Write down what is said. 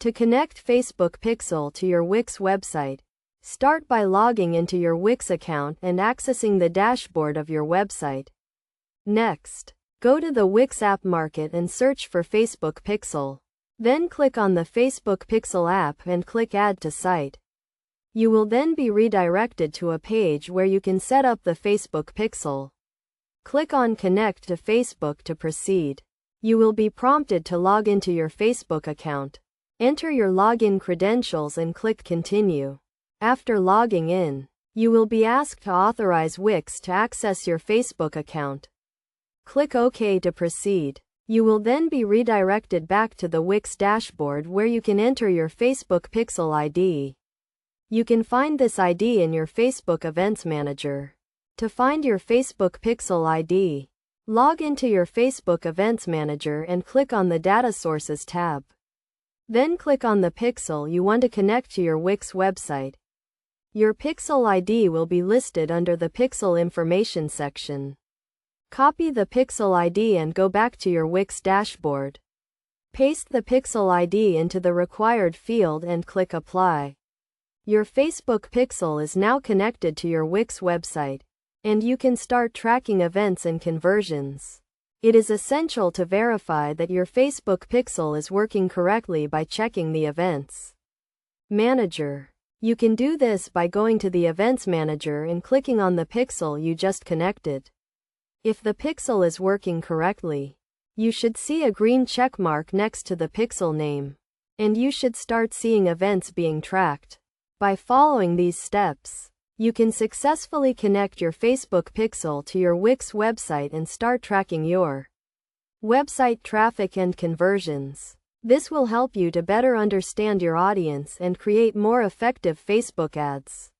To connect Facebook Pixel to your Wix website, start by logging into your Wix account and accessing the dashboard of your website. Next, go to the Wix App Market and search for Facebook Pixel. Then click on the Facebook Pixel app and click Add to Site. You will then be redirected to a page where you can set up the Facebook Pixel. Click on Connect to Facebook to proceed. You will be prompted to log into your Facebook account. Enter your login credentials and click Continue. After logging in, you will be asked to authorize Wix to access your Facebook account. Click OK to proceed. You will then be redirected back to the Wix dashboard where you can enter your Facebook Pixel ID. You can find this ID in your Facebook Events Manager. To find your Facebook Pixel ID, log into your Facebook Events Manager and click on the Data Sources tab. Then click on the pixel you want to connect to your Wix website. Your Pixel ID will be listed under the Pixel Information section. Copy the Pixel ID and go back to your Wix dashboard. Paste the Pixel ID into the required field and click Apply. Your Facebook Pixel is now connected to your Wix website, and you can start tracking events and conversions. It is essential to verify that your Facebook Pixel is working correctly by checking the Events Manager. You can do this by going to the Events Manager and clicking on the pixel you just connected. If the pixel is working correctly, you should see a green check mark next to the pixel name, and you should start seeing events being tracked. By following these steps, you can successfully connect your Facebook Pixel to your Wix website and start tracking your website traffic and conversions. This will help you to better understand your audience and create more effective Facebook ads.